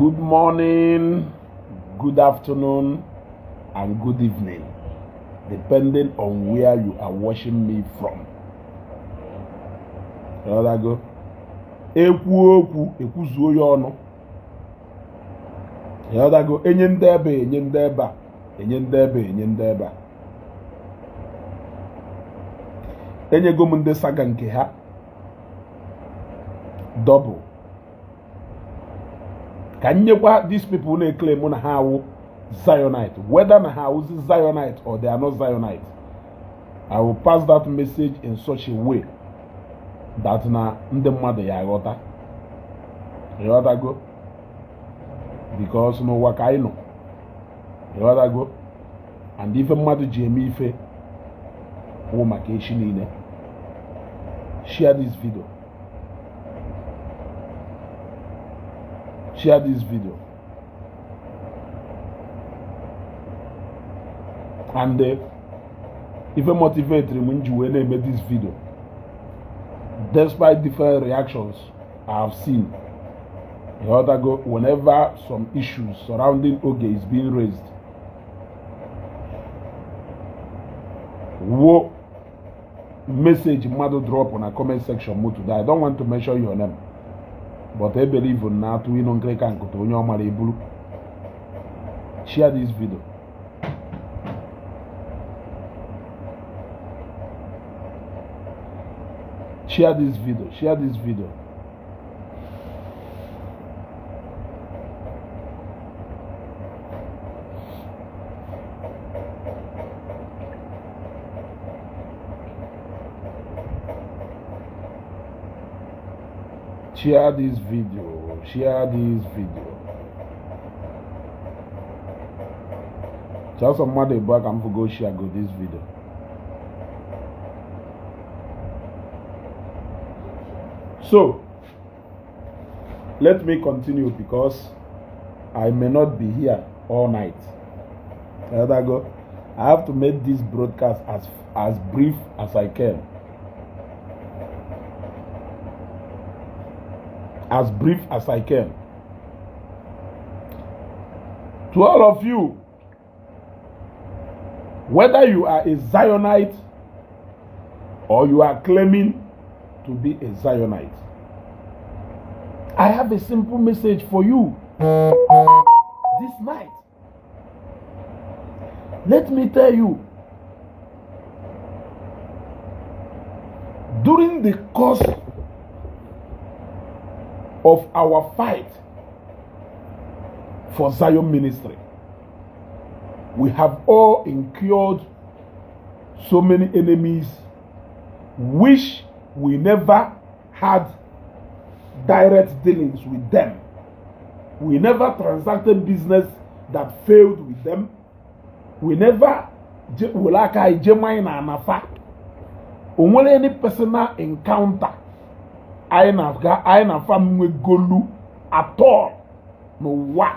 Good morning, good afternoon, and good evening, depending on where you are watching me from. There go. Ekwuzuo ya ọnụ. There go. Enye ndebe, enye ndeba, enye ndebe, enye ndeba. Enye go munde saga nke ha. Double. Can you what these people they claim on how Zionite, whether na how is Zionite or they are not Zionite? I will pass that message in such a way that na the mother yagota. You other go because no work I know. You other go and even mother Jamie Fe in share this video. Share this video and even motivate when you make this video. Despite different reactions I have seen, you other go whenever some issues surrounding Oge is being raised. What message mother drop on a comment section more today? I don't want to mention your name. But I believe in now to win on Greek and to share this video. Share this video. Share this video. Share this video. Share this video. Tell somebody back and for go share go this video. So let me continue because I may not be here all night. There I go. I have to make this broadcast as brief as I can. As brief as I can. To all of you, whether you are a Zionite or you are claiming to be a Zionite, I have a simple message for you this night. Let me tell you, during the course of our fight for Zion ministry, we have all incurred so many enemies which we never had direct dealings with them. We never transacted business that failed with them. We never only any personal encounter I na famwe golu at all no wa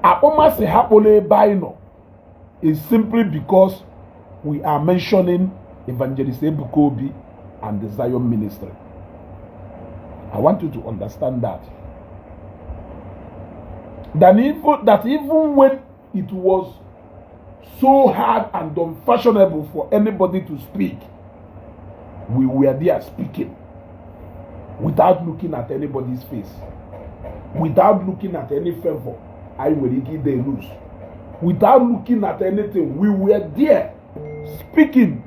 Apoma se hapole baino is simply because we are mentioning Evangelist Ebukobi and the Zion ministry. I want you to understand that even when it was so hard and unfashionable for anybody to speak, we were there speaking without looking at anybody's face, without looking at any favor. I will give they lose. Without looking at anything, we were there speaking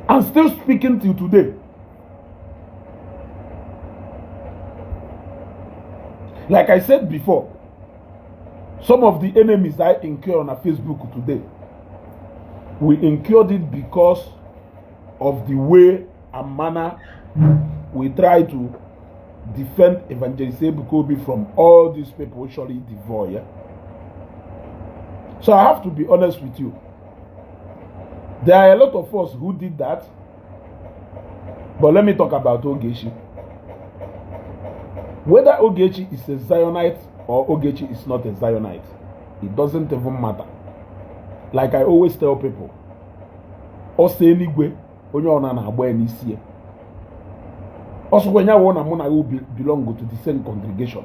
and still speaking till today. Like I said before, some of the enemies I incur on Facebook today, we incurred it because of the way and manner we try to defend Evangelist Ebukobi from all these people surely devour. Yeah? So I have to be honest with you. There are a lot of us who did that. But let me talk about Ogechi. Whether Ogechi is a Zionite or Ogechi is not a Zionite, it doesn't even matter. Like I always tell people, onye ona na agba n'isi Also, when you want Amona will belong to the same congregation.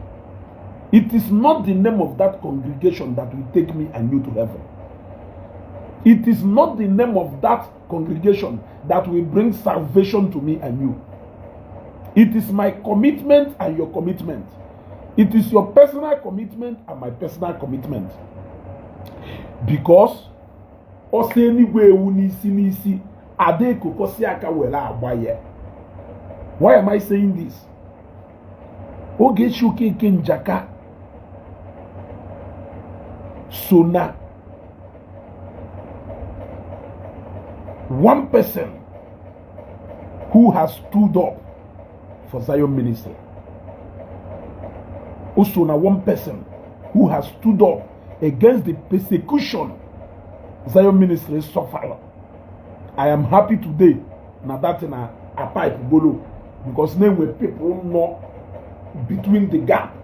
It is not the name of that congregation that will take me and you to heaven. It is not the name of that congregation that will bring salvation to me and you. It is my commitment and your commitment. It is your personal commitment and my personal commitment. Because anyway, why am I saying this? Ogechi Okeke Njaka Sona, one person who has stood up for Zion ministry. Also, now one person who has stood up against the persecution Zion ministry suffered. I am happy today. Now that in a pipe golo, because then we people know between the gap,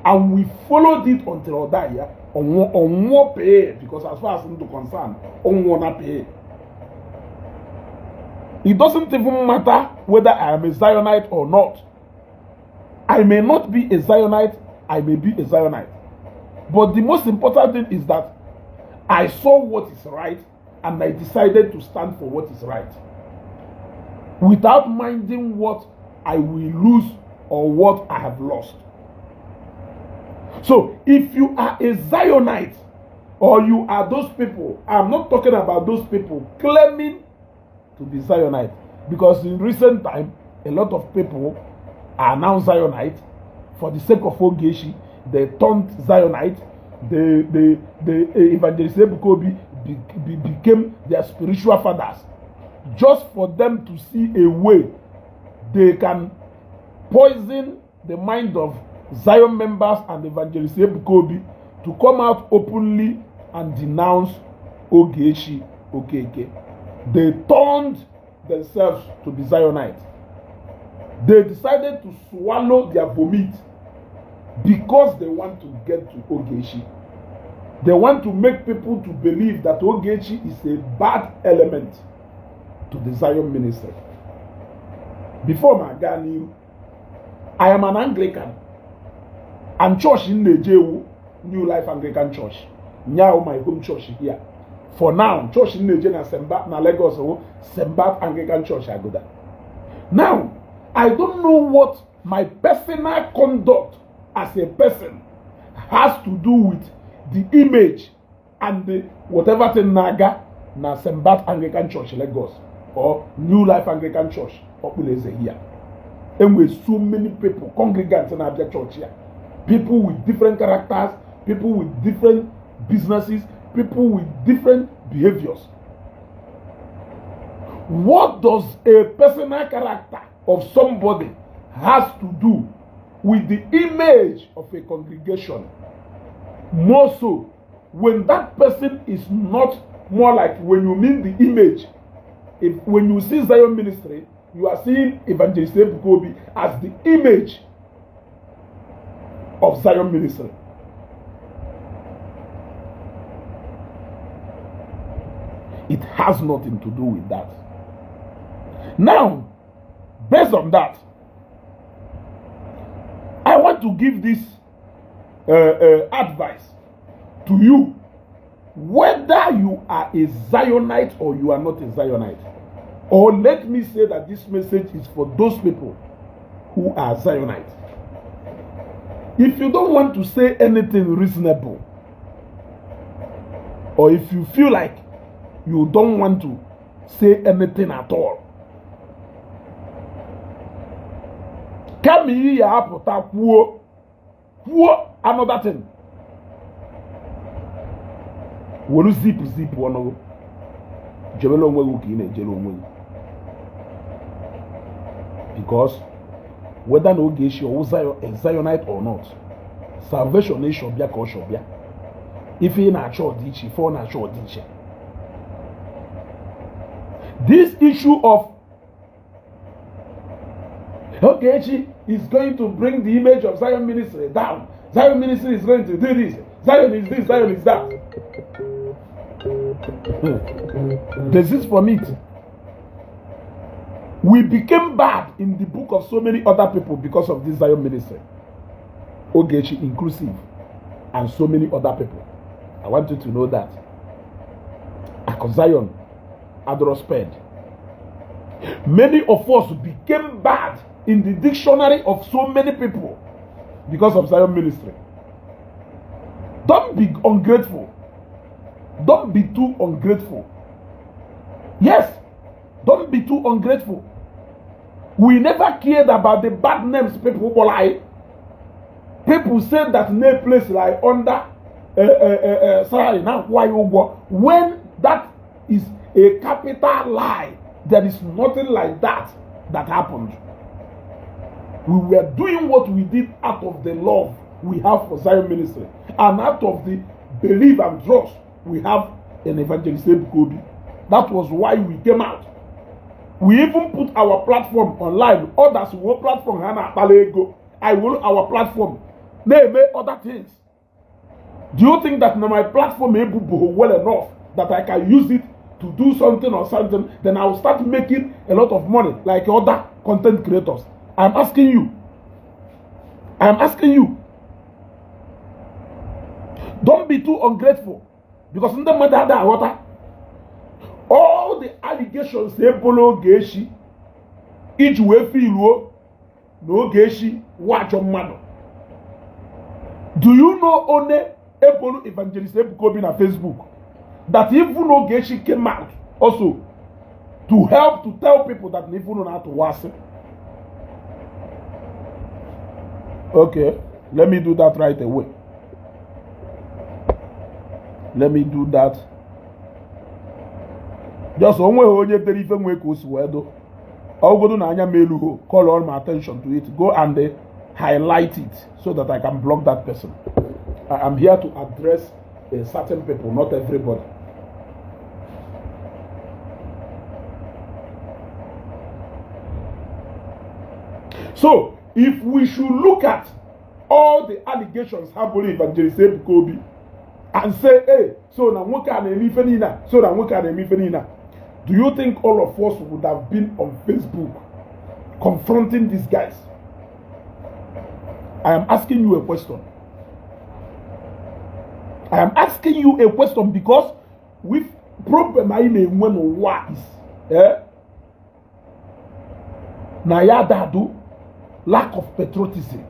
and we followed it until that year on more pay, because as far as I'm concerned, on wanna pay. It doesn't even matter whether I am a Zionite or not. I may not be a Zionite, I may be a Zionite. But the most important thing is that I saw what is right and I decided to stand for what is right, without minding what I will lose or what I have lost. So if you are a Zionite or you are those people, I'm not talking about those people claiming to be Zionite, because in recent time a lot of people are now Zionite for the sake of Ogechi. They turned Zionite. The evangelist Ebukobi became their spiritual fathers, just for them to see a way they can poison the mind of Zion members and evangelist Ebukobi to come out openly and denounce Ogechi Okeke. They turned themselves to be Zionites. They decided to swallow their vomit because they want to get to Ogechi. They want to make people to believe that Ogechi is a bad element to the Zion ministry. Before my Ghana, I am an Anglican, and church in Nigeria, New Life Anglican Church, now my home church here. For now, church in Nigeria na Lagos, Sembat Anglican Church I go there. Now, I don't know what my personal conduct as a person has to do with the image and the whatever thing naga na Sembat Anglican Church Lagos or New Life Anglican Church Opuleze here. And with so many people, congregants in our church here, people with different characters, people with different businesses, people with different behaviors. What does a personal character of somebody has to do with the image of a congregation? More so when that person is not, more like when you mean the image. When you see Zion ministry, you are seeing Evangelist Ebukobi as the image of Zion ministry. It has nothing to do with that. Now, based on that, I want to give this advice to you, whether you are a Zionite or you are not a Zionite. Or let me say that this message is for those people who are Zionites. If you don't want to say anything reasonable, or if you feel like you don't want to say anything at all, come here, another thing. When you zip one, because whether no Ogechi or a Zionite or not, salvation is shobia or shobia. If he na church ditch, if he na church ditch. This issue of Ogechi is going to bring the image of Zion ministry down. Zion ministry is going to do this. Zion is this, Zion is that. This is from it. We became bad in the book of so many other people because of this Zion ministry. Ogechi inclusive, and so many other people. I want you to know that. Zion Adrosped. Many of us became bad in the dictionary of so many people because of Zion ministry. Don't be ungrateful. Don't be too ungrateful. Yes, don't be too ungrateful. We never cared about the bad names people like. People say that no place like under sorry, now why when that is a capital lie. There is nothing like that happened. We were doing what we did out of the love we have for Zion ministry and out of the belief and trust we have in Evangelist Ebukobi. That was why we came out. We even put our platform online. Others will platform I will our platform. They may other things. Do you think that my platform may be well enough that I can use it to do something or something? Then I will start making a lot of money like other content creators. I'm asking you. Don't be too ungrateful. Because in the matter all the allegations say Polo Geshi, each way feel no Geshi, watch your mother. Do you know only Epolu Evangelist Ebukobi on Facebook that even Ogechi came out also to help to tell people that they don't know how to wash it? Okay, let me do that right away. Let me do that. Just one way onye dere ife nwe ka o si wee do. Ogodo na anya melu ho, call all my attention to it. Go and highlight it so that I can block that person. I am here to address certain people, not everybody. So, if we should look at all the allegations happening in Evangelist Ebukobi and say, hey, so na nwoke a na-eme ife niile, so na nwoke a na-eme ife niile, do you think all of us would have been on Facebook confronting these guys? I am asking you a question. I am asking you a question because with problem I may when what is na ya dadu lack of patriotism.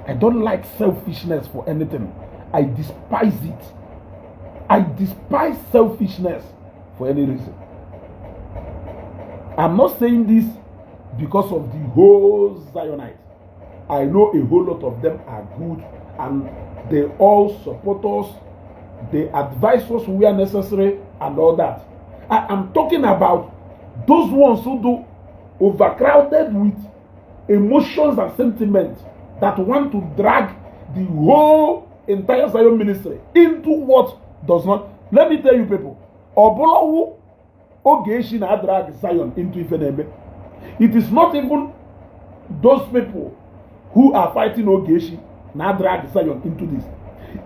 I don't like selfishness for anything. I despise it. I despise selfishness for any reason. I'm not saying this because of the whole Zionites. I know a whole lot of them are good and they all support us. They advise us where necessary and all that. I am talking about those ones who do overcrowded with emotions and sentiments that want to drag the whole entire Zion ministry into what does not. Let me tell you people, Obolowu Ogechi na drag Zion into Ifeneme. It is not even those people who are fighting Ogechi na drag Zion into this.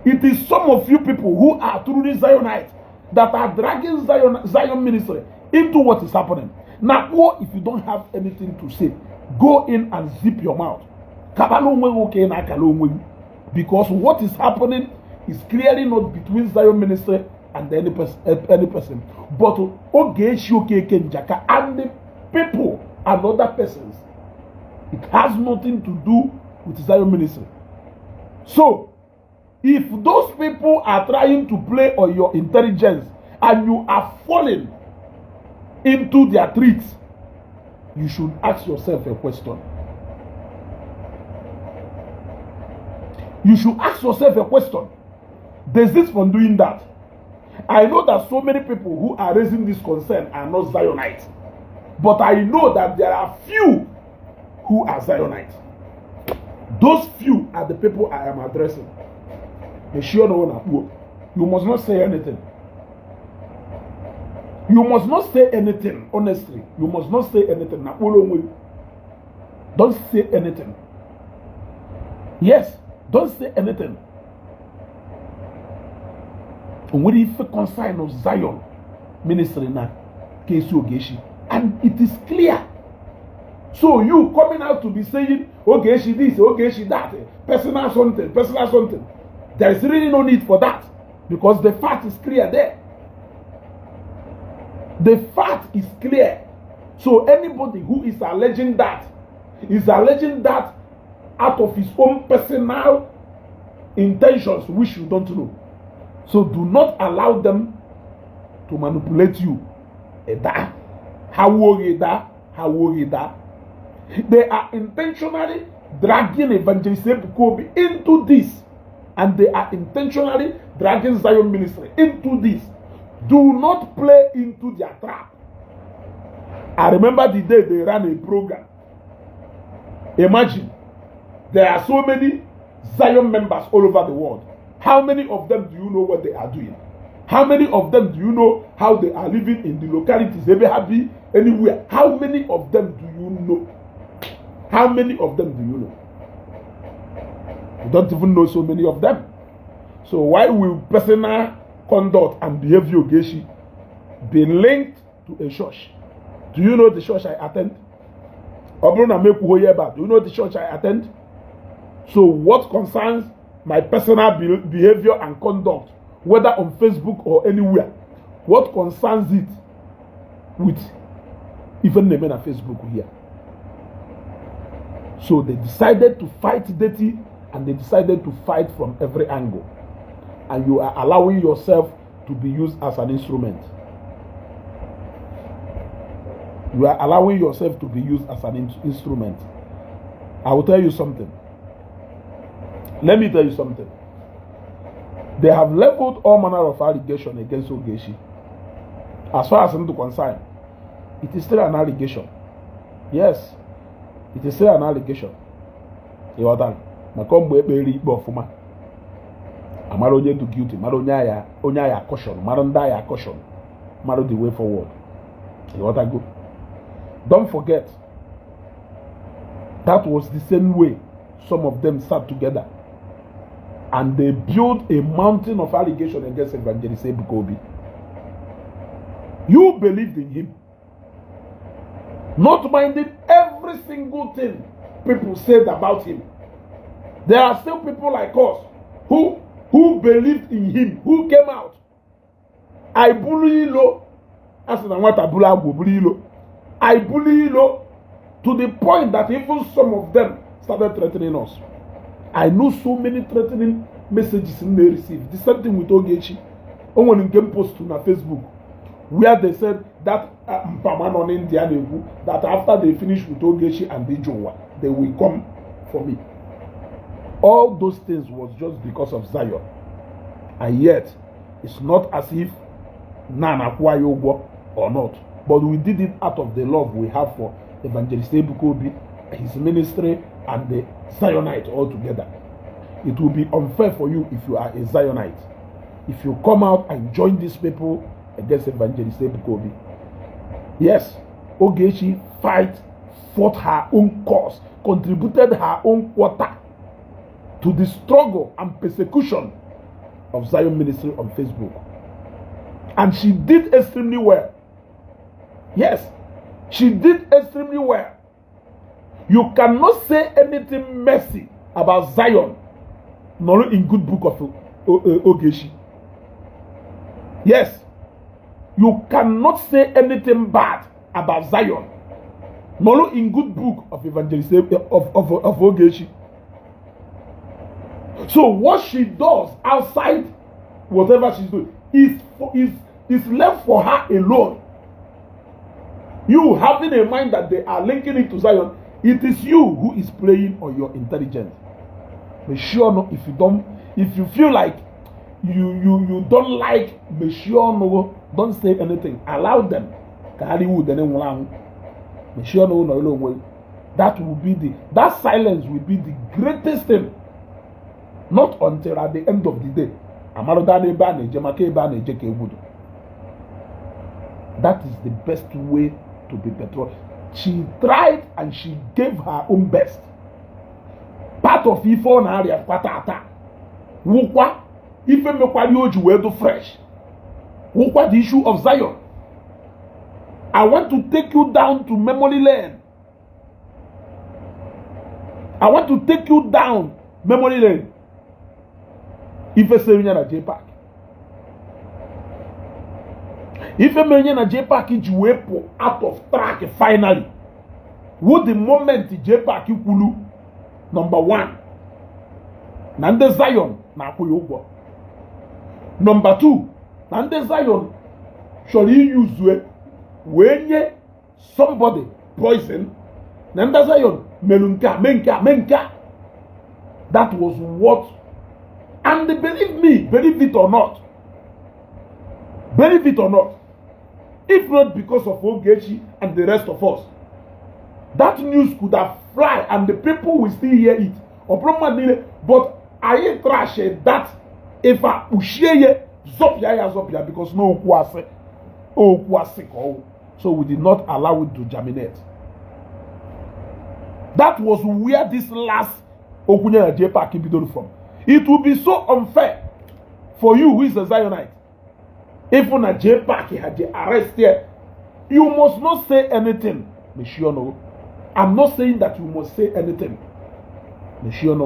It is some of you people who are truly Zionites that are dragging Zion ministry into what is happening. Now, if you don't have anything to say, go in and zip your mouth. Because what is happening is clearly not between Zion ministry and any person. But Ogechi Okeke Njaka and the people and other persons. It has nothing to do with Zion ministry. So, if those people are trying to play on your intelligence and you are falling into their tricks, you should ask yourself a question. You should ask yourself a question. Desist from doing that. I know that so many people who are raising this concern are not Zionites. But I know that there are few who are Zionites. Those few are the people I am addressing. You must not say anything. You must not say anything, honestly. You must not say anything. Don't say anything. Yes, don't say anything. When if a consign of Zion ministry na Ogechi, And it is clear. So you coming out to be saying, okay, she this, okay, she that, personal something. There is really no need for that, because the fact is clear there. The fact is clear. So anybody who is alleging that out of his own personal intentions, which you don't know. So do not allow them to manipulate you. They are intentionally dragging Evangelist Ebuka into this, and they are intentionally dragging Zion Ministry into this. Do not play into their trap. I remember the day they ran a program. Imagine, there are so many Zion members all over the world. How many of them do you know what they are doing? How many of them do you know how they are living in the localities? They may happy anywhere. How many of them do you know? How many of them do you know? You don't even know so many of them. So why will personal conduct and behavior Ogechi be linked to a church? Do you know the church I attend? Do you know the church I attend? So what concerns my personal behavior and conduct, whether on Facebook or anywhere, what concerns it with even the men on Facebook here? So they decided to fight dirty, and they decided to fight from every angle. And you are allowing yourself to be used as an instrument. You are allowing yourself to be used as an instrument. I will tell you something. Let me tell you something. They have leveled all manner of allegation against Ogechi. As far as I'm concerned, it is still an allegation. Yes, it is still an allegation. You are done. Amaro onye do guilty, maro onye aya caution, maro nda aya caution, maro the way forward. You want to go? Don't forget, that was the same way some of them sat together and they built a mountain of allegation against Evangelist Ebuka. You believed in him, not minding every single thing people said about him. There are still people like us who believed in him, who came out. I bully Lo, as in what I bully Lo. I bully Lo to the point that even some of them started threatening us. I know so many threatening messages they received. The same thing with Ogechi. Someone came post on Facebook where they said that Mpaman on India that after they finish with Ogechi and Ijowa, they will come for me. All those things was just because of Zion. And yet, it's not as if Nana Kwayogo or not. But we did it out of the love we have for Evangelist Ebuka, his ministry, and the Zionites all together. It will be unfair for you if you are a Zionite. If you come out and join these people against Evangelist Ebuka. Yes, Ogechi fought her own cause, contributed her own quota to the struggle and persecution of Zion Ministry on Facebook. And she did extremely well. Yes, she did extremely well. You cannot say anything messy about Zion, nor in good book of Ogechi. Yes, you cannot say anything bad about Zion, nor in good book of Evangelist of Ogechi. So what she does outside whatever she's doing is left for her alone. You having a mind that they are linking it to Zion, it is you who is playing on your intelligence. Make sure no, if you feel like you don't like, make sure no, don't say anything. Allow them. Make sure no, that silence will be the greatest thing. Not until at the end of the day. That is the best way to be better. She tried and she gave her own best. Part of Ifo na area kwatata. Wukwa Ife mekwali oji we do fresh. Wukwa the issue of Zion. I want to take you down to memory lane. I want to take you down memory lane. Ife Serinya na J-Park. Ife Menya na J-Park is out of track finally. What the moment J-Park kwulu number 1. Nande Zion na akwụghị ụgwọ. Number 2, Nande Zion chọrọ use wee nye somebody poison. Nande Zion menka. That was what. And believe me, believe it or not, if not because of Ogechi and the rest of us, that news could have fly and the people will still hear it. But I trash that if I usheye zopia because no kwase so we did not allow it to germinate. That was where this last Okunya J-Park came from. It would be so unfair for you who is a Zionite. If on a J-Park had the arrest here, you must not say anything. I'm not saying that you must say anything. We have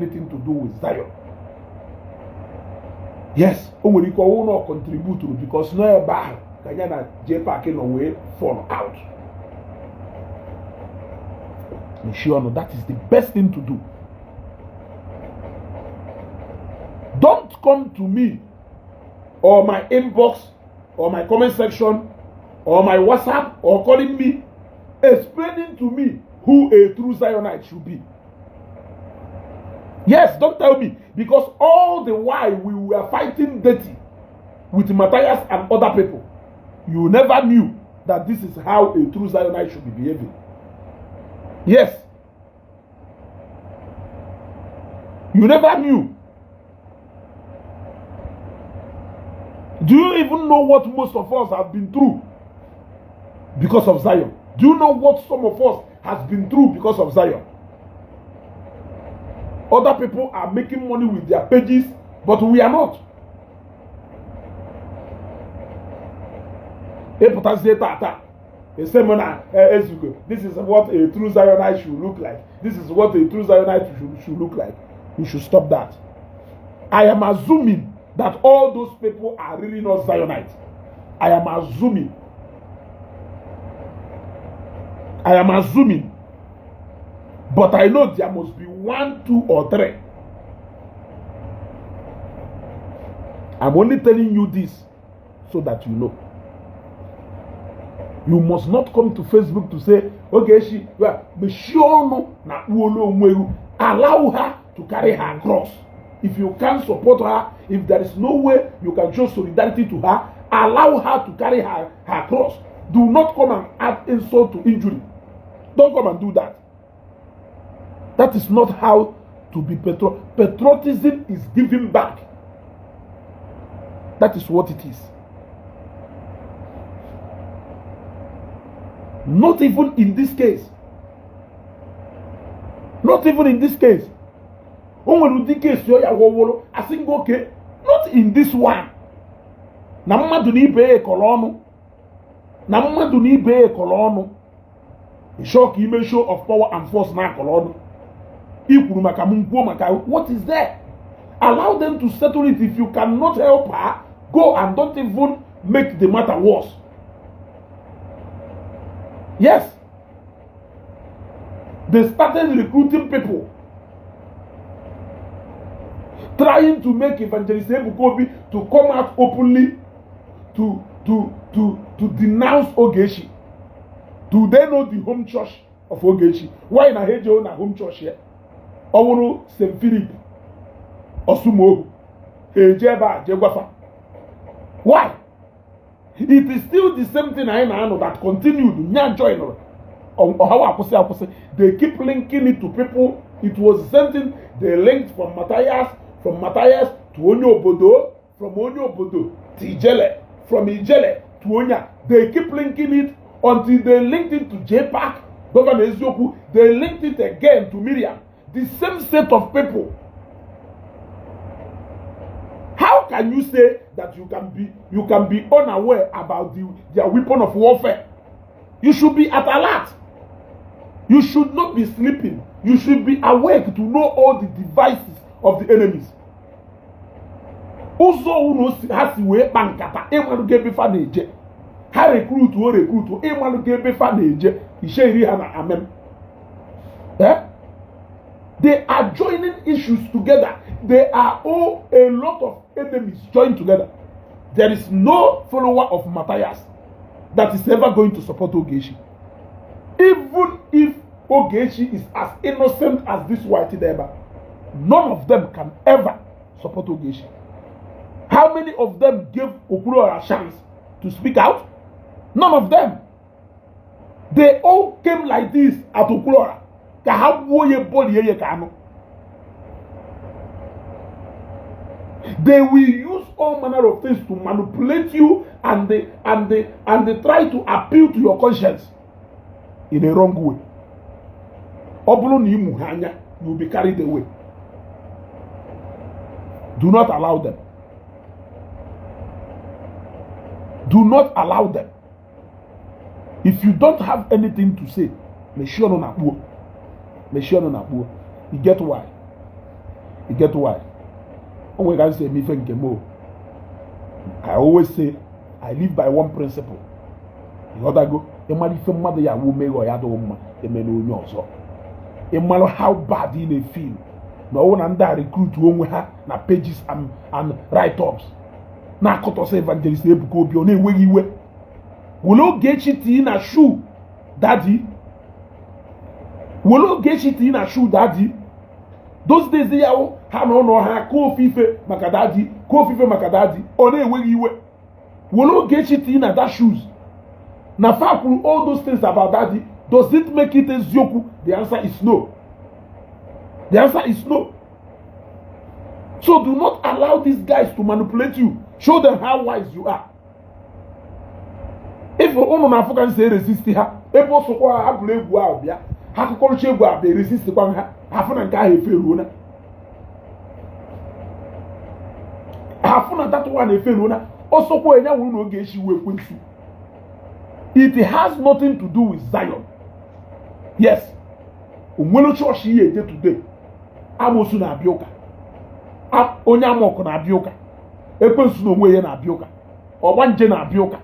anything to do with Zion. Yes, we will not contribute to it because no bad J-Park in a way fall out. That is the best thing to do. Don't come to me or my inbox or my comment section or my WhatsApp or calling me explaining to me who a true Zionite should be. Yes, don't tell me, because all the while we were fighting dirty with Matthias and other people, you never knew that this is how a true Zionite should be behaving. Yes. You never knew. Do you even know what most of us have been through because of Zion? Do you know what some of us has been through because of Zion? Other people are making money with their pages, but we are not. This is what a true Zionite should look like. This is what a true Zionite should look like. You should stop that. I am assuming that all those people are really not Zionites. I am assuming. But I know there must be 1, 2, or 3. I'm only telling you this so that you know. You must not come to Facebook to say, Ogechi, allow her to carry her cross. If you can't support her, if there is no way you can show solidarity to her, allow her to carry her cross. Do not come and add insult to injury. Don't come and do that. That is not how to be patriotism is giving back. That is what it is. Not even in this case. Not even in this case. I think okay. Not in this one. Namadu ni be kolonu. Namadu ni be kolonu. Shock image show of power and force na kolonu. What is there? Allow them to settle it. If you cannot help her, go and don't even make the matter worse. Yes. They started recruiting people, trying to make Evangelist Ebukobi to come out openly to denounce Ogechi. Do they know the home church of Ogechi? Why na Hejo na home church here? Owuru St. Philip Osumo Ejeba Jegwafa. Why? It is still the same thing I know that continued. They keep linking it to people. It was the same thing they linked from Matthias to Onyobodo, from Onyobodo to Ijele, from Ijele to Onya. They keep linking it until they linked it to J-Park, Governor Ezioku. They linked it again to Miriam. The same set of people. How How can you say that you can be unaware about their weapon of warfare? You should be at alert. You should not be sleeping. You should be awake to know all the devices of the enemies. Ụzọ unu ha si wee kpa nkata ịmalụ ga ebe fa na-eje. Ha recruit ịmalụ ga ebe fa na-eje. Ishe iri ha na amem. They are joining issues together. They are all a lot of enemies joined together. There is no follower of Matthias that is ever going to support Ogechi. Even if Ogechi is as innocent as this white Deba, none of them can ever support Ogechi. How many of them gave Okulora a chance to speak out? None of them. They all came like this at Okulora. They will use all manner of things to manipulate you, and they try to appeal to your conscience in a wrong way. You will be carried away. Do not allow them. Do not allow them. If you don't have anything to say, make sure no na. You get why? You get why? I always say I live by one principle. The other go, no matter how bad you may feel, no one under recruit na pages and write-ups. Na koto say evangelist ebuko obi ona enweghị iwe. Will Ogechi tii na shoe, daddy? Will Ogechi tii na shoe, daddy? Those days they are ha no ha ko fife maka daddy, ona enweghị iwe. Will Ogechi tii na that shoes? Na fa kwuru all those things about daddy, does it make it eziokwu? The answer is no. The answer is no. So do not allow these guys to manipulate you. Show them how wise you are. If you want to African say resist her, if also kwa abule egwu abia, ha kokoroche egwu abia resist kwa ha, afuna nka ha eferu na. Afuna that one eferu na. Also kwa enya wuru na Ogechi we kwensu. It has nothing to do with Zion. Yes. Onwelo church here today. Amosu na abioka. Onye amoko na abioka. Ekwensu no onwe ye na abioka. Ogbanje na abioka.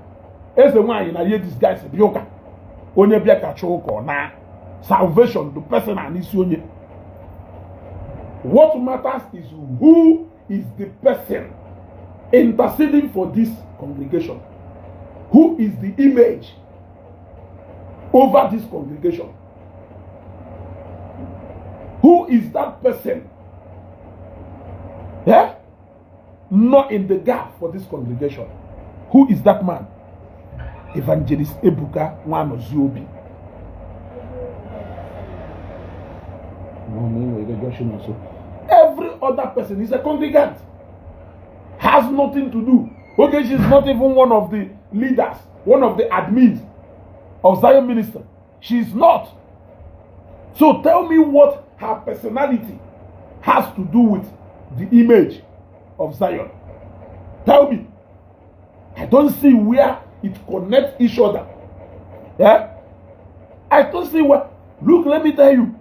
Eze nwanyi na ye these guys abioka. Onye bia ka choko na salvation the person and isi onye. What matters is who is the person interceding for this congregation. Who is the image over this congregation? Who is that person? Yeah? Not in the gap for this congregation. Who is that man? Evangelist Ebuka Nwanozuobi. Every other person is a congregant. Has nothing to do. Okay, she's not even one of the leaders, one of the admins of Zion Minister. She's not. So tell me what her personality has to do with the image of Zion. Tell me. I don't see where it connects each other. Yeah? I don't see where. Look, let me tell you.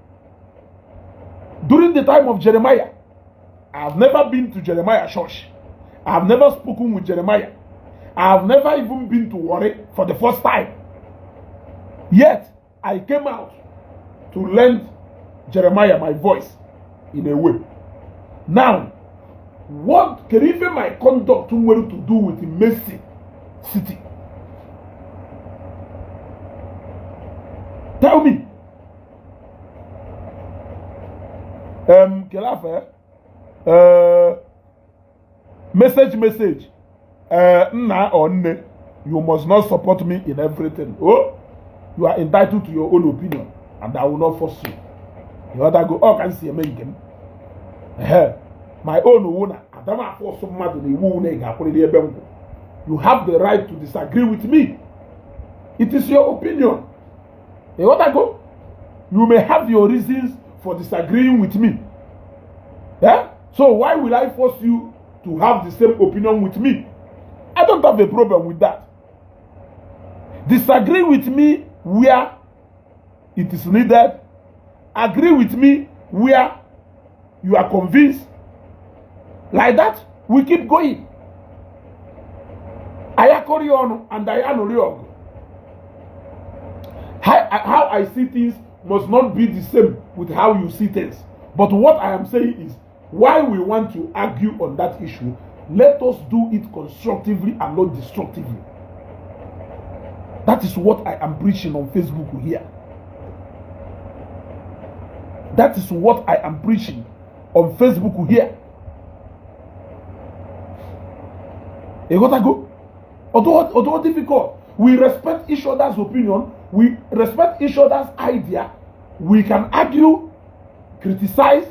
During the time of Jeremiah, I have never been to Jeremiah church. I have never spoken with Jeremiah. I have never even been to Warri for the first time. Yet, I came out to lend Jeremiah my voice in a way. Now, what can even my conduct to do with the Mercy City? Tell me. Kelafe. Message. Nna or nne, you must not support me in everything. Oh, you are entitled to your own opinion, and I will not force you. You other go, oh, can see a man. My own owner, I don't force somebody. You have the right to disagree with me. It is your opinion. You other go, you may have your reasons for disagreeing with me. Yeah? So why will I force you to have the same opinion with me. I don't have a problem with that. Disagree with me where it is needed. Agree with me where you are convinced. Like that, we keep going. Ayakori ono and Ayanori ogo. How I see things must not be the same with how you see things. But what I am saying is, why we want to argue on that issue, let us do it constructively and not destructively. That is what I am preaching on Facebook here. That is what I am preaching on Facebook here. You got to go. Although difficult, we respect each other's opinion, we respect each other's idea, we can argue, criticize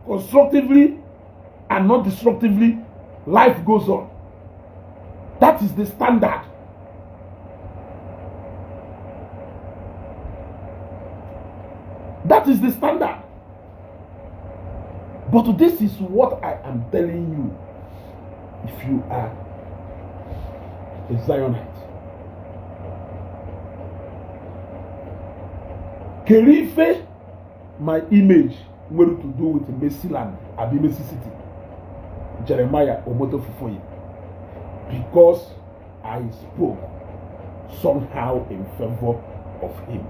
constructively and not destructively. Life goes on. That is the standard. That is the standard. But this is what I am telling you. If you are a Zionite, Kerife, my image, what to do with Messi land, Abi Messi City, Jeremiah Omoto Fufoye, because I spoke somehow in favor of him,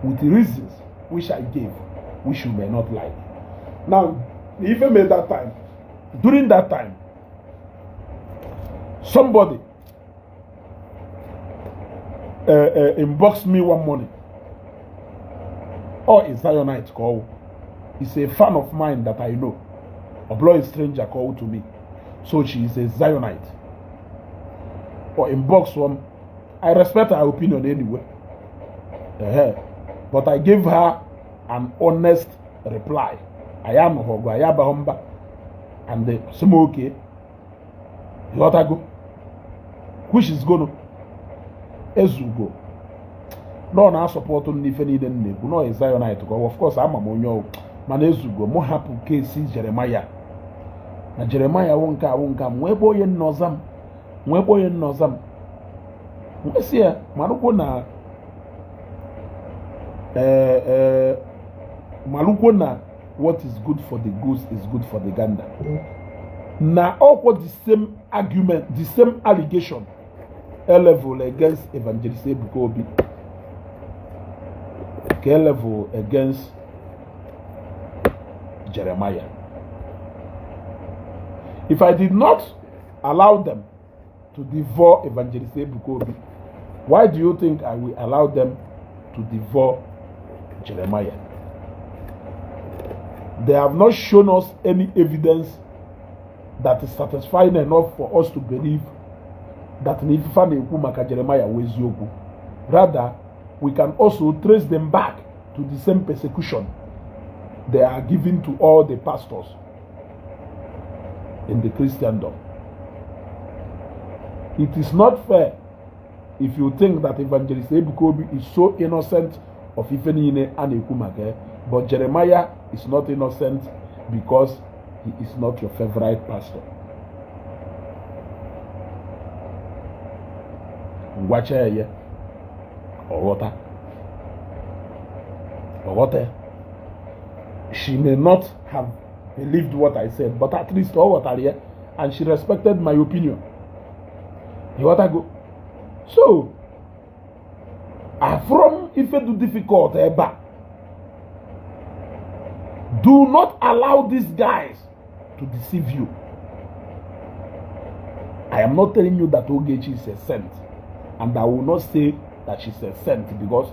with the reasons which I gave, which you may not like. Now, even made that time, during that time, somebody inboxed me one morning. Or a Zionite call. He's a fan of mine that I know. A blind stranger called to me. So she is a Zionite. Or inbox one. I respect her opinion anyway. But I gave her an honest reply. I am Hogo, I am Bahomba. And the Sumoke. You want to go? Which is going to? Ezugo. No, na support on if any then no is Zionite go. Of course, I'm a monyo. Man Ezugo, mo happen case Jeremiah. Na Jeremiah wonka mwebo yen nozam. Mwebo yen nozam. Mwesia, maluko na maluko na what is good for the goose is good for the gander. Na all the same argument, the same allegation, level against Evangelist Ebuka, level against Jeremiah. If I did not allow them to devour Evangelist Ebuka, why do you think I will allow them to devour Jeremiah? They have not shown us any evidence that is satisfying enough for us to believe that Jeremiah was Yogu. Rather, we can also trace them back to the same persecution they are giving to all the pastors in the Christendom. It is not fair if you think that Evangelist Ebuka is so innocent of Ifenine and Ekumake, but Jeremiah is not innocent because he is not your favorite pastor. Watch her or water. Or water. She may not have believed what I said, but at least all water here, and she respected my opinion. You want to go? So, from if it is difficult, do not allow these guys to deceive you. I am not telling you that Ogechi is a saint, and I will not say that she's a saint because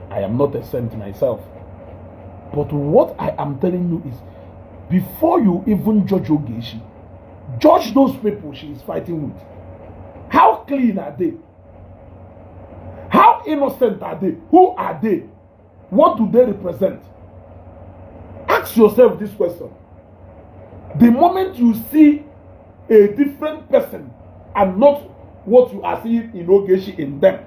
I am not a saint myself. But what I am telling you is, before you even judge Ogechi, judge those people she is fighting with. How clean are they? How innocent are they? Who are they? What do they represent? Ask yourself this question. The moment you see a different person and not what you are seeing in Ogechi in them,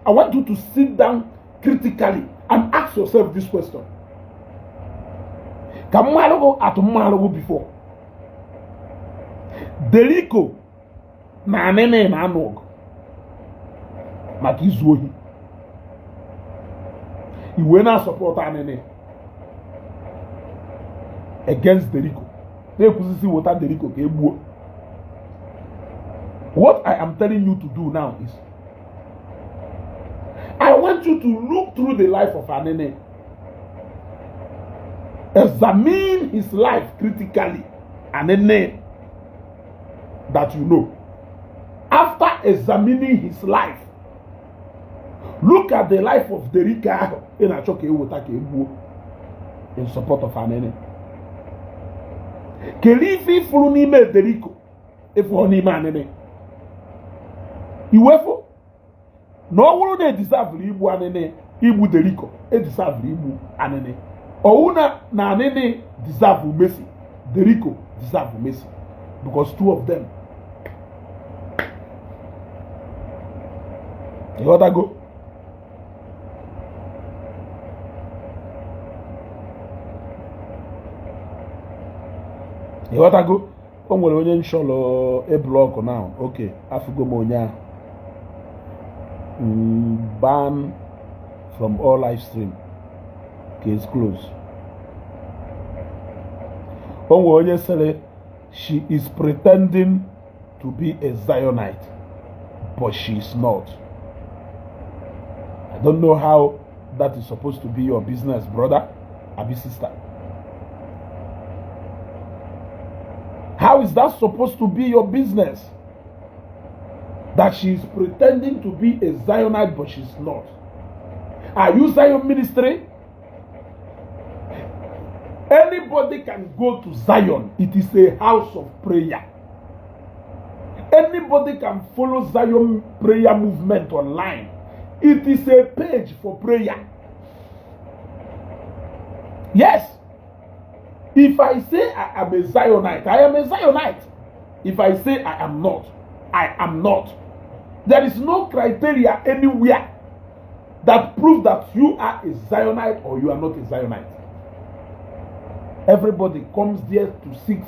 I want you to sit down critically and ask yourself this question. Ka mmalụ atụ mmalụ before. Deriko na anene na anụ ọgụ maka izu ohi. Iwe na support anene against Deriko. Na-ekwusisi wota Deriko ka egbuo. What I am telling you to do now is, I want you to look through the life of Anene. Examine his life critically. Anene that you know. After examining his life, look at the life of Derika in support of Anene. Kelifi furu n'ime Deriko efu n'ime Anene. Iwefo na ọ bụrụ na edisavu igbu Anene, igbu Deriko edisavu igbu Anene. Ouna na Anene deserve mercy, Deriko deserve mercy, because two of them. You want to go? You want to go? O nwere onye nsholo a block now. Okay, afugo mo nya. Ban from all live stream. Case closed. O nwere onye sele, she is pretending to be a Zionite, but she is not. I don't know how that is supposed to be your business, brother, abi sister. How is that supposed to be your business? That she is pretending to be a Zionite, but she's not. Are you Zion ministry? Anybody can go to Zion. It is a house of prayer. Anybody can follow Zion prayer movement online. It is a page for prayer. Yes. If I say I am a Zionite, I am a Zionite. If I say I am not, I am not. There is no criteria anywhere that proves that you are a Zionite or you are not a Zionite. Everybody comes there to seek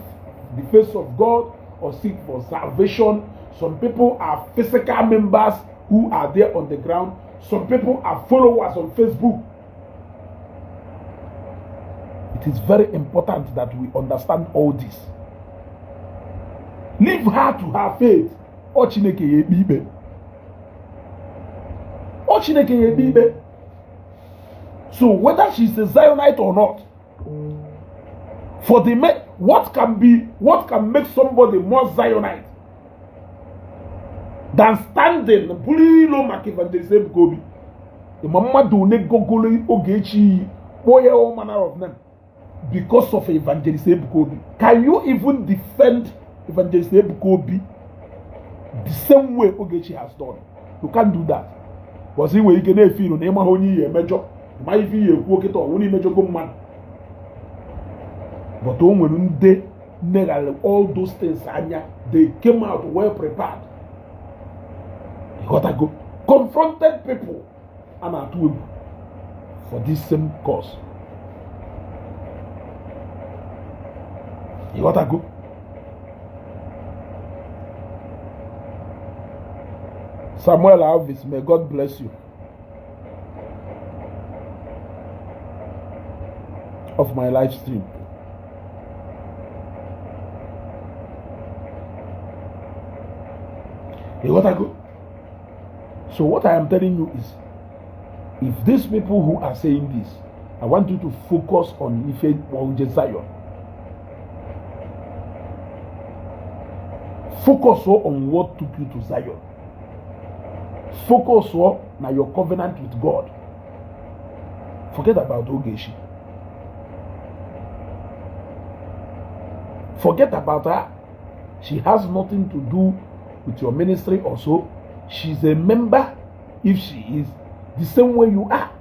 the face of God or seek for salvation. Some people are physical members who are there on the ground. Some people are followers on Facebook. It is very important that we understand all this. Leave her to her faith. O Chineke ye bibe. O Chineke ye bibe. So whether she's a Zionite or not, for the what can make somebody more Zionite than standing bulilo makivandelism gobi? The mama do ne gogolo Ogechi boy all manner of them because of evangelism gobi. Can you even defend evangelism gobi the same way Ogechi has done? You can't do that. Was he where you can feel on Emma Honey a major? Might be a walk it or only major go man. But when they all those things, they came out well prepared. You gotta go. Confronted people and at will for this same cause. You gotta go. Samuel Alvis, may God bless you. Of my live stream. You gotta go. So what I am telling you is, if these people who are saying this, I want you to focus on Ife Ogechi Zion. Focus on what took you to Zion. Focus on your covenant with God. Forget about Ogechi. Forget about her. She has nothing to do with your ministry or so. She's a member, if she is, the same way you are.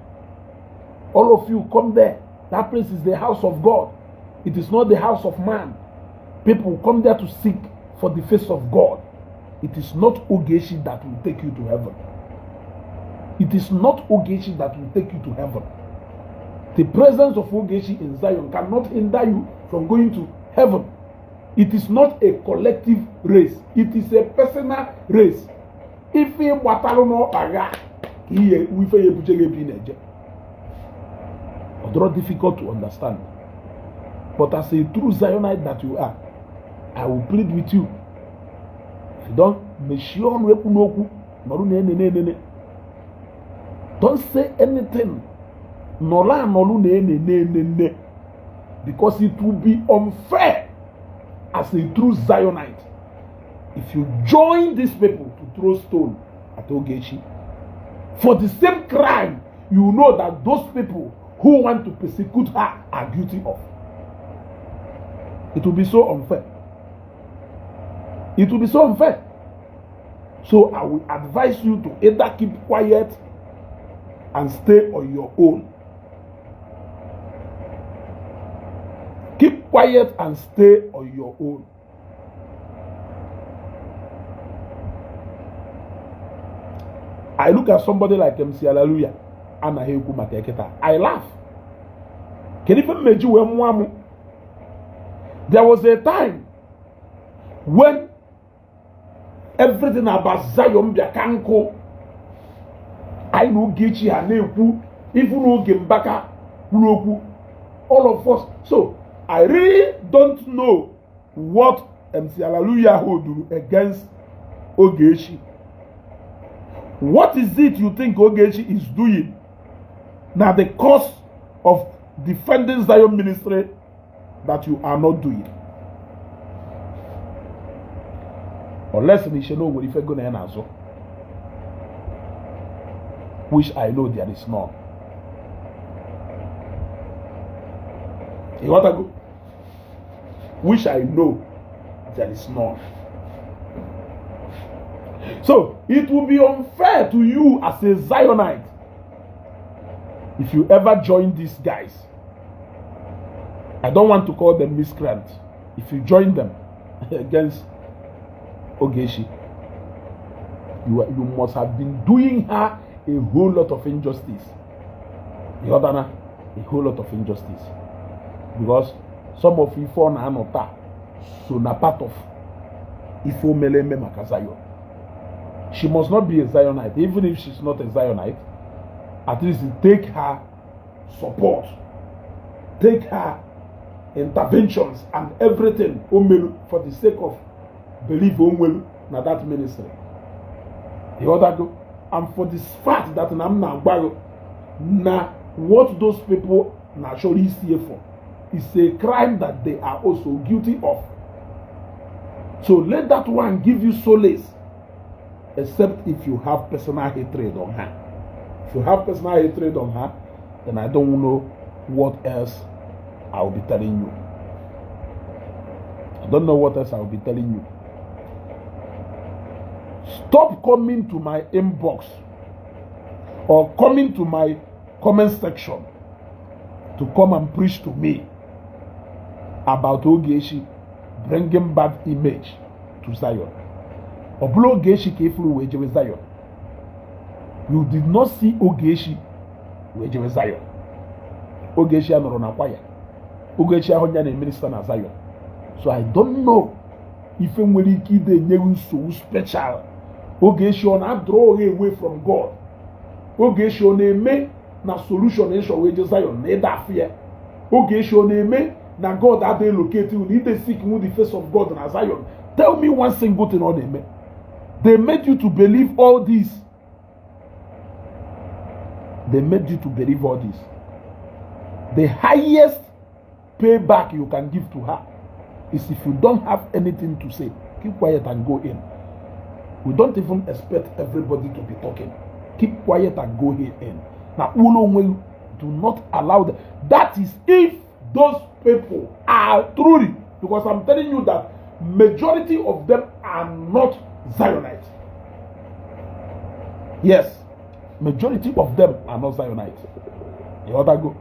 All of you come there. That place is the house of God. It is not the house of man. People come there to seek for the face of God. It is not Ogechi that will take you to heaven. It is not Ogechi that will take you to heaven. The presence of Ogechi in Zion cannot hinder you from going to heaven. It is not a collective race. It is a personal race. If you it's difficult to understand. But as a true Zionite that you are, I will plead with you. If you don't say anything. Because it will be unfair as a true Zionite if you join these people to throw stone at Ogechi for the same crime you know that those people who want to persecute her are guilty of. It will be so unfair. It will be so unfair. So I will advise you to either keep quiet and stay on your own. Keep quiet and stay on your own. I look at somebody like MC Hallelujah and I laugh. There was a time when everything about Zion Biakanko, I know Ogechi Haneku, even Ogembaka, all of us. So I really don't know what MC Hallelujah will do against Ogechi. What is it you think Ogechi is doing now the cause of defending Zion ministry that you are not doing? Unless we should know what if you're going to answer, which I know there is none. You want to go? Which I know there is none. So it will be unfair to you as a Zionite if you ever join these guys. I don't want to call them miscreants. If you join them against Ogechi, you must have been doing her a whole lot of injustice. You understand? A whole lot of injustice. Because some of you fall na anota, so na part of Ifo Meleme Makazayo. She must not be a Zionite. Even if she's not a Zionite, at least take her support, take her interventions and everything for the sake of belief na that ministry. You understand? And for this fact that na what those people naturally see for is a crime that they are also guilty of. So let that one give you solace, except if you have personal hatred on her. If you have personal hatred on her, then I don't know what else I will be telling you. I don't know what else I will be telling you. Stop coming to my inbox or coming to my comment section to come and preach to me about Ogechi bringing bad image to Zion. Oblo Ogechi kefuru wejewe Zion. You did not see Ogechi wejewe Zion. Ogechi anoro na kwaya. Ogechi ahonya na minister na Zion. So I don't know if nwere ike ide nyewu so special. Ogechi na draw away from God. Ogechi na eme na solution issue weje Zion na da fear. Ogechi na eme na God had they located you need to seek the face of God in Zion. Tell me one single thing all they made. They made you to believe all this. They made you to believe all this. The highest payback you can give to her is if you don't have anything to say, keep quiet and go in. We don't even expect everybody to be talking. Keep quiet and go in. Now, do not allow that. That is if those people are truly, because I'm telling you that majority of them are not Zionites. Yes, majority of them are not Zionites. You ought to go.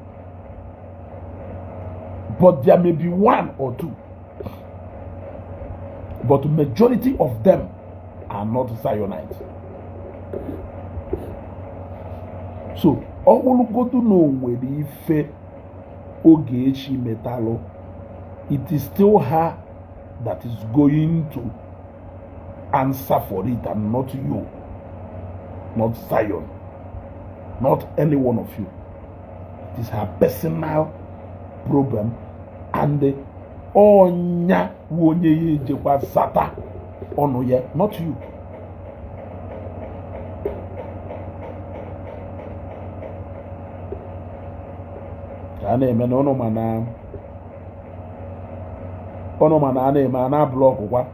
But there may be one or two. But majority of them are not Zionites. So, all we go to know where the Ogechi Metalo, it is still her that is going to answer for it and not you, not Zion, not any one of you. It is her personal problem, and the onya wonye jekwa sata ono ye, not you. Ane me no mana ane mana block kwa.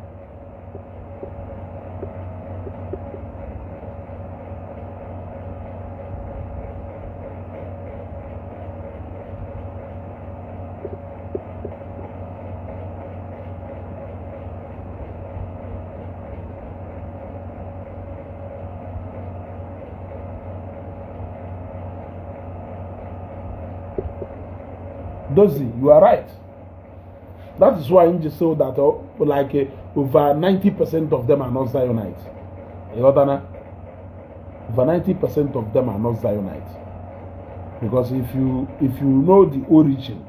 Dozy, you are right. That is why I'm just so that over 90% of them are not Zionites. Over 90% of them are not Zionites. Because if you know the origin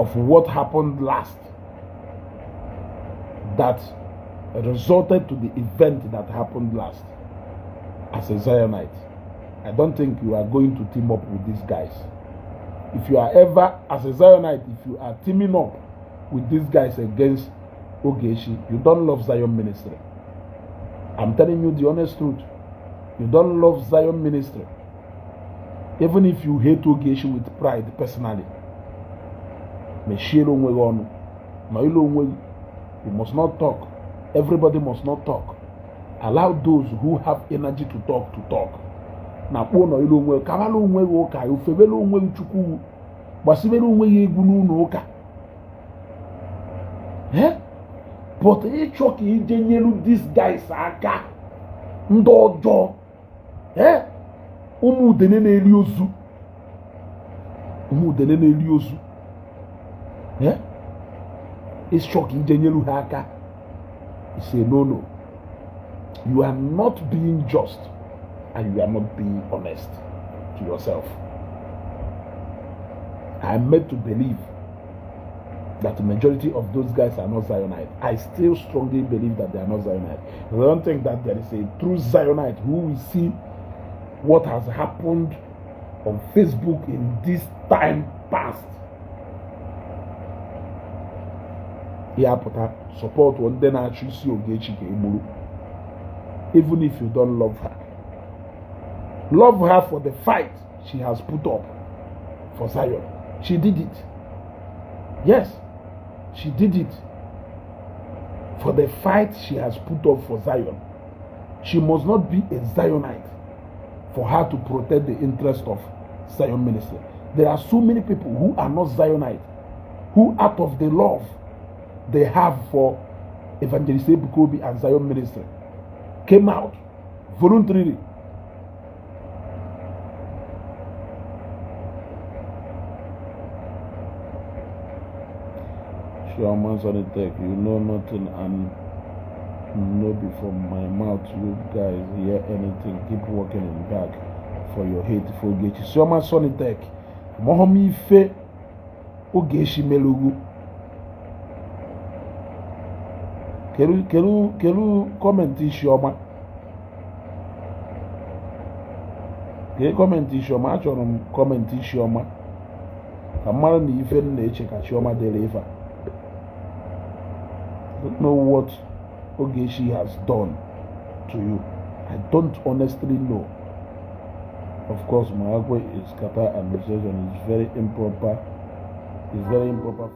of what happened last, that resulted to the event that happened last, as a Zionite, I don't think you are going to team up with these guys. If you are ever, as a Zionite, if you are teaming up with these guys against Ogechi, you don't love Zion ministry. I'm telling you the honest truth. You don't love Zion ministry. Even if you hate Ogechi with pride personally. You must not talk. Everybody must not talk. Allow those who have energy to talk to talk. Na pono ilo onwe kabalo onwe oka ofebelo onwe chukwu gbasibelo onwe ya egwu n'ụlọ ụka but ịchọ ka ije nyelu these guys aka ndị ọjọọ ụmụ udene na-eri ozu ịchọ ka ije nyelu ha aka. You say no, you are not being just. And you are not being honest to yourself. I am made to believe that the majority of those guys are not Zionite. I still strongly believe that they are not Zionite. I don't think that there is a true Zionite who will see what has happened on Facebook in this time past. Yeah, but I support one then I actually see Ogechi Okeke. Even if you don't love her. Love her for the fight she has put up for Zion. She did it. Yes, she did it. For the fight she has put up for Zion. She must not be a Zionite for her to protect the interest of Zion ministry. There are so many people who are not Zionite, who out of the love they have for Evangelist Bukobi and Zion ministry came out voluntarily. Man's on the deck, you know nothing and no be from my mouth. You guys hear anything, keep walking in back for your hate for Ogechi. So man's on the deck. Mohomi fe Ogechi melugu. Kelu comment Shioma. Ke comment Shioma, achọrọ comment Shioma. Amara na ife na-eche ka Shioma dere ife. I don't know what Ogechi has done to you. I don't honestly know. Of course, Maragwe is kata and is very improper. It's very improper.